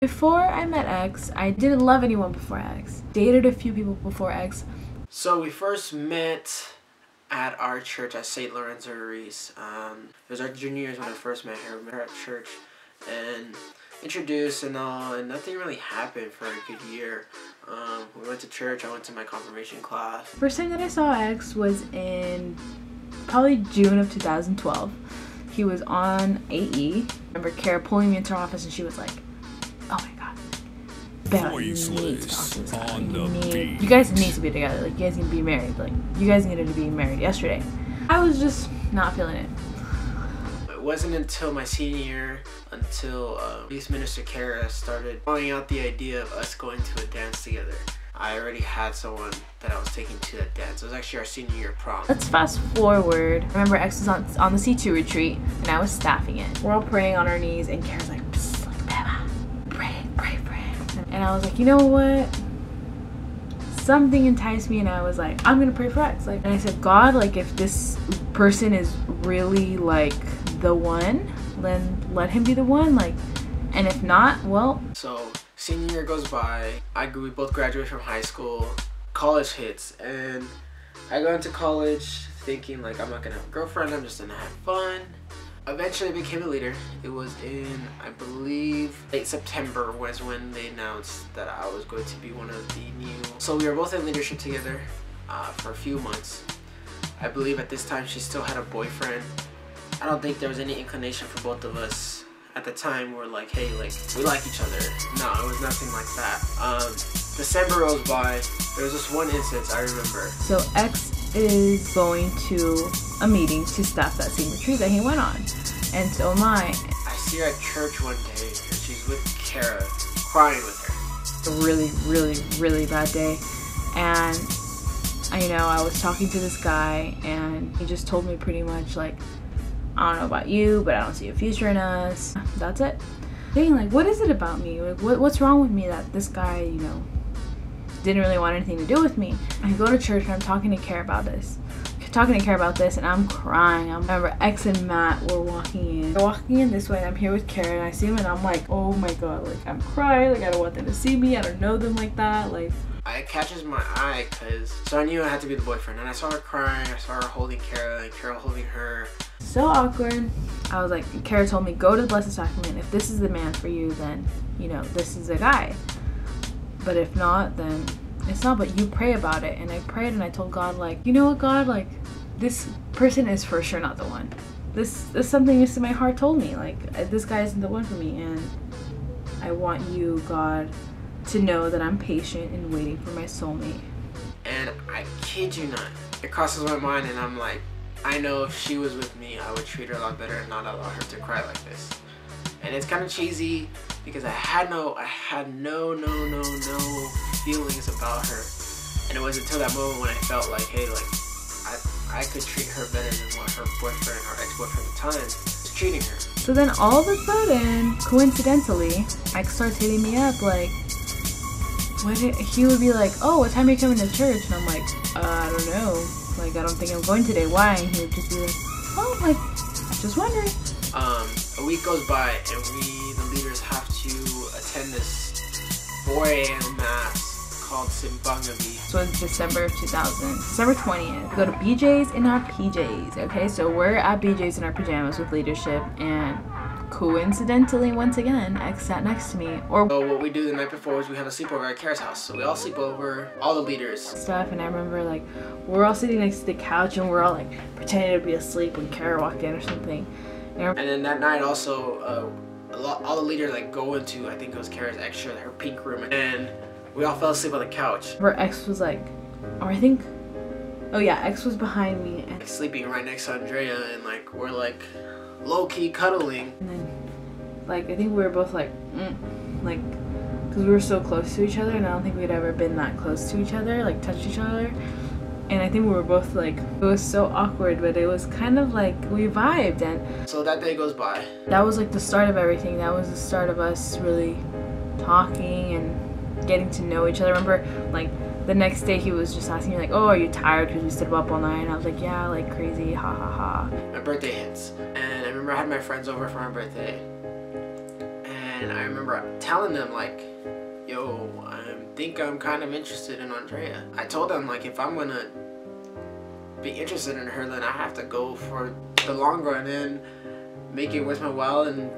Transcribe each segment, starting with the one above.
Before I met X, I didn't love anyone before X. Dated a few people before X. So we first met at our church at St. Lorenzo Reese. It was our junior years when I first met her. We met her at church and introduced and all, and nothing really happened for a good year. We went to church, I went to my confirmation class. First time that I saw X was in probably June of 2012. He was on AE. I remember Kara pulling me into her office and she was like, oh my god, Bella, you need to talk to this guy. You guys need to be together. Like, you guys need to be married. Like, you guys needed to be married yesterday. I was just not feeling it. It wasn't until my senior year until Youth Minister Kara started throwing out the idea of us going to a dance together. I already had someone that I was taking to that dance. It was actually our senior year prom. Let's fast forward. I remember X was on the C2 retreat and I was staffing it. We're all praying on our knees and Kara's like, psst, like, Beba, pray. And I was like, you know what? Something enticed me and I was like, I'm gonna pray for X. Like, and I said, God, like, if this person is really like the one, then let him be the one. Like, and if not, well. So senior year goes by. We both graduate from high school. College hits, and I go into college thinking like I'm not gonna have a girlfriend. I'm just gonna have fun. Eventually I became a leader. It was in, I believe, late September was when they announced that I was going to be one of the new. So we were both in leadership together for a few months. I believe at this time she still had a boyfriend. I don't think there was any inclination for both of us. At the time, we're like, hey, like, we like each other. No, it was nothing like that. December rolls by. There was this one instance I remember. So X is going to a meeting to staff that same retreat that he went on. And so am I. I see her at church one day, and she's with Kara, crying with her. A really, really bad day. And, I was talking to this guy, and he just told me pretty much, like, I don't know about you, but I don't see a future in us. That's it. Thinking like, what is it about me? Like, what's wrong with me that this guy, didn't really want anything to do with me? I go to church and I'm talking to Kara about this. And I'm crying. I remember X and Matt were walking in. They're walking in this way and I'm here with Kara and I see them and I'm like, oh my god, like I'm crying. Like I don't want them to see me. I don't know them like that. Like, it catches my eye so I knew I had to be the boyfriend. And I saw her crying. I saw her holding Kara and Kara holding her. So awkward. I was like, Kara told me, go to the Blessed Sacrament. If this is the man for you, then, this is the guy. But if not, then it's not, but you pray about it. And I prayed and I told God, like, you know what, God, like, this person is for sure not the one. This something just in my heart told me, like, this guy isn't the one for me. And I want you, God, to know that I'm patient and waiting for my soulmate. And I kid you not, it crosses my mind and I'm like, I know if she was with me, I would treat her a lot better and not allow her to cry like this. And it's kind of cheesy because I had no feelings about her. And it was until that moment when I felt like, hey, like, I could treat her better than what her boyfriend or ex-boyfriend at the time was treating her. So then all of a sudden, coincidentally, X starts hitting me up like, he would be like, oh, what time are you coming to church? And I'm like, I don't know. Like, I don't think I'm going today. Why? And he would just be like, oh, like, just wondering. A week goes by and we, the leaders, have to attend this 4 a.m. mass called Simbangabi. So it's December 20th. We go to BJ's in our PJs, okay? So we're at BJ's in our pajamas with leadership and coincidentally, once again, X sat next to me. So what we do the night before is we have a sleepover at Kara's house. So we all sleep over, all the leaders. Stuff, and I remember like, we're all sitting next to the couch and we're all like pretending to be asleep when Kara walked in or something. And then that night also, all the leaders like go into, I think it was Kara's extra, her pink room, and we all fell asleep on the couch. Where X was like, or I think, oh yeah, X was behind me. And sleeping right next to Andrea and like, we're like low-key cuddling. And then, like, I think we were both like, like, because we were so close to each other and I don't think we'd ever been that close to each other, like touched each other. And I think we were both like, it was so awkward, but it was kind of like, we vibed. And so that day goes by. That was like the start of everything. That was the start of us really talking and getting to know each other. I remember like the next day he was just asking me like, oh, are you tired because we stayed up all night? And I was like, yeah, like crazy, ha ha ha. My birthday hits and I remember I had my friends over for my birthday And I remember telling them like, yo, I think I'm kind of interested in Andrea. I told them like, if I'm gonna be interested in her, then I have to go for the long run and make it worth my while and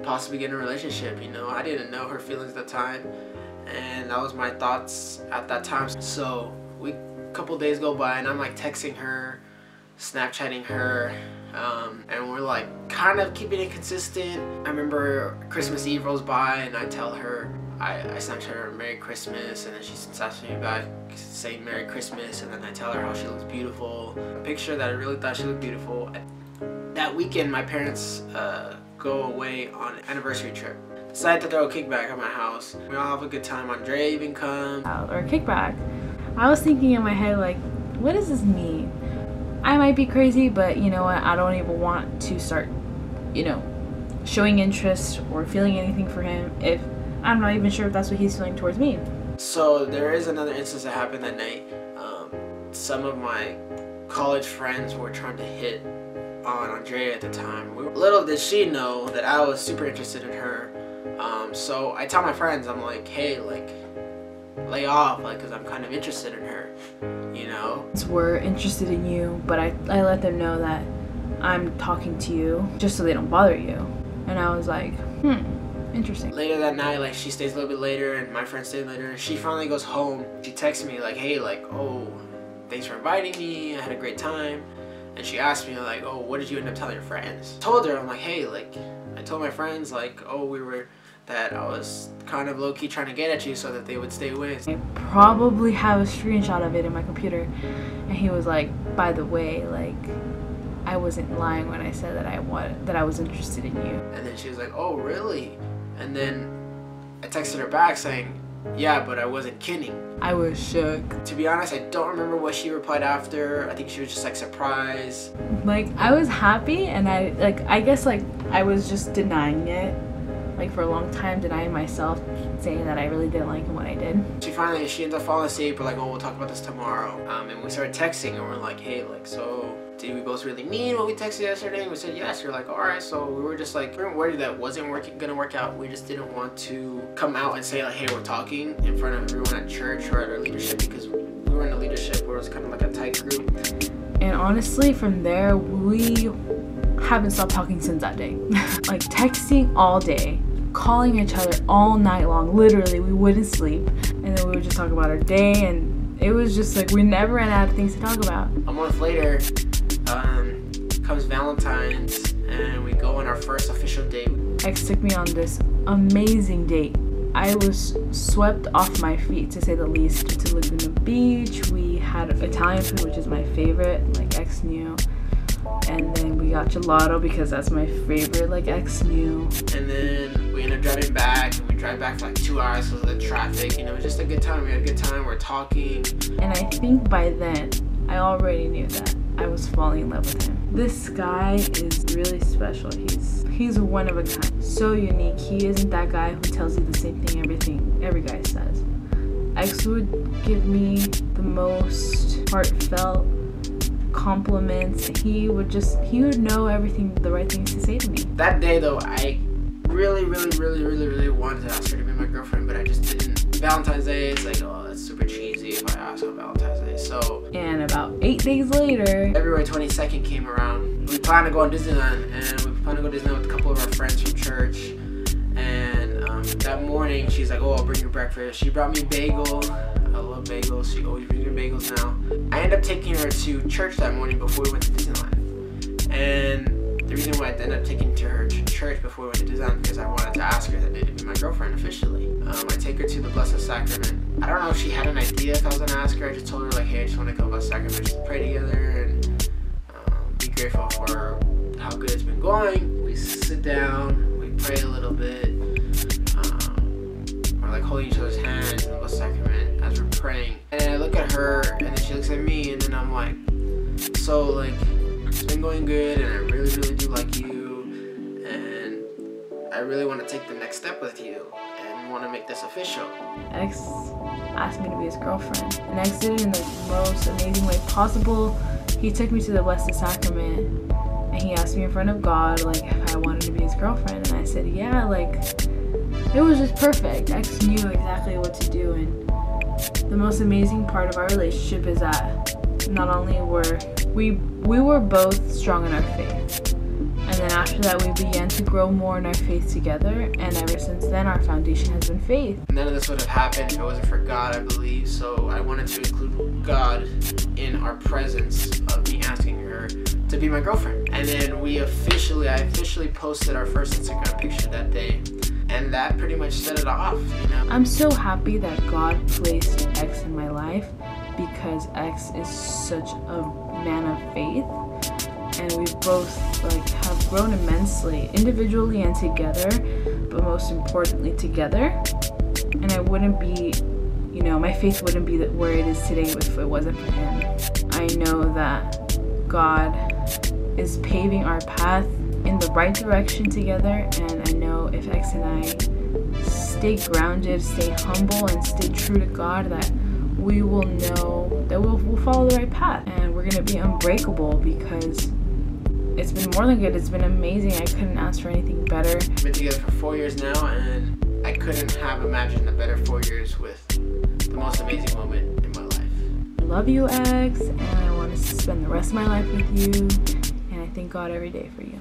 possibly get in a relationship, you know. I didn't know her feelings at the time, and that was my thoughts at that time. So a couple days go by and I'm like texting her, Snapchatting her, and we're like kind of keeping it consistent. I remember Christmas Eve rolls by and I tell her, I Snapchat her Merry Christmas, and then she Snapchats me back saying Merry Christmas, and then I tell her how she looks beautiful. A picture that I really thought she looked beautiful. That weekend my parents go away on an anniversary trip. Decided to throw a kickback at my house. We all have a good time. Andrea even comes. Or kickback. I was thinking in my head like, what does this mean? I might be crazy, but you know what? I don't even want to start, you know, showing interest or feeling anything for him if I'm not even sure if that's what he's feeling towards me. So there is another instance that happened that night. Some of my college friends were trying to hit on Andrea at the time. Little did she know that I was super interested in her. So I tell my friends, I'm like, hey, like, lay off, like, cause I'm kind of interested in her, you know. We're interested in you, but I let them know that I'm talking to you just so they don't bother you. And I was like, interesting. Later that night, like, she stays a little bit later and my friend stays later, and she finally goes home. She texts me like, hey, like, oh, thanks for inviting me, I had a great time. And she asked me like, oh, what did you end up telling your friends? I told her, I'm like, hey, like, I told my friends like, oh, that I was kind of low-key trying to get at you so that they would stay away. I probably have a screenshot of it in my computer, and he was like, by the way, like, I wasn't lying when I said that I was interested in you. And then she was like, oh, really? And then I texted her back saying, yeah, but I wasn't kidding. I was shook. To be honest, I don't remember what she replied after. I think she was just like surprised. Like, I was happy, and I guess like I was just denying it, like for a long time, denying myself, saying that I really didn't like what I did. She ends up falling asleep. We're like, oh, we'll talk about this tomorrow. And we started texting, and we're like, hey, like, so did we both really mean what we texted yesterday? And we said yes. You're like, all right. So we were just like, we weren't worried that wasn't gonna work out. We just didn't want to come out and say like, hey, we're talking in front of everyone at church or at our leadership, because we were in a leadership where it was kind of like a tight group. And honestly, from there, we haven't stopped talking since that day. Like, texting all day, calling each other all night long. Literally, we wouldn't sleep, and then we would just talk about our day, and it was just like we never ran out of things to talk about. A month later, comes Valentine's, and we go on our first official date. Ex took me on this amazing date. I was swept off my feet, to say the least. To Laguna Beach, we had Italian food, which is my favorite, like Ex knew. And then we got gelato because that's my favorite, like Ex knew. And then we ended up driving back, and we drive back for like 2 hours because of the traffic. You know, it was just a good time. We had a good time. We're talking. And I think by then, I already knew that I was falling in love with him. This guy is really special. He's one of a kind. So unique. He isn't that guy who tells you the same thing every guy says. Ex would give me the most heartfelt compliments. He would know everything, the right things to say to me. That day though, I really wanted to ask her to be my girlfriend, but I just didn't. Valentine's Day, it's like, oh, that's super cheesy if I ask on Valentine's Day. So, and about 8 days later, February 22nd came around. We planned to go on Disneyland, and we planned to go to Disneyland with a couple of our friends from church. And that morning, she's like, oh, I'll bring you breakfast. She brought me bagel. I love bagels. She always brings me bagels now. I ended up taking her to church that morning before we went to Disneyland. And the reason why I ended up taking her to church before we went to Disneyland because I wanted to ask her that day to be my girlfriend officially. I take her to the Blessed Sacrament. I don't know if she had an idea if I was gonna ask her. I just told her like, hey, I just want to go to Blessed Sacrament, just pray together and be grateful for how good it's been going. We sit down, we pray a little bit. We're like holding each other's hands in the Blessed Sacrament as we're praying. And then I look at her, and then she looks at me, and then I'm like, so like, it's been going good, and I really do like you, and I really want to take the next step with you and want to make this official. Ex asked me to be his girlfriend, and Ex did it in the most amazing way possible. He took me to the Blessed Sacrament, and he asked me in front of God like if I wanted to be his girlfriend, and I said yeah, like it was just perfect. X knew exactly what to do, and the most amazing part of our relationship is that not only were we were both strong in our faith, and then after that we began to grow more in our faith together, and ever since then our foundation has been faith. None of this would have happened if it wasn't for God, I believe, so I wanted to include God in our presence of me asking her to be my girlfriend. And then I officially posted our first Instagram picture that day, and that pretty much set it off, you know. I'm so happy that God placed X in my life, because X is such a man of faith, and we both have grown immensely, individually and together, but most importantly together. And I wouldn't be, my faith wouldn't be where it is today if it wasn't for him. I know that God is paving our path in the right direction together, and I know if X and I stay grounded, stay humble, and stay true to God, that we will know that we'll follow the right path, and we're gonna be unbreakable, because it's been more than good. It's been amazing. I couldn't ask for anything better. We've been together for 4 years now, and I couldn't have imagined a better 4 years with the most amazing moment in my life. I love you, X, and I want to spend the rest of my life with you, and I thank God every day for you.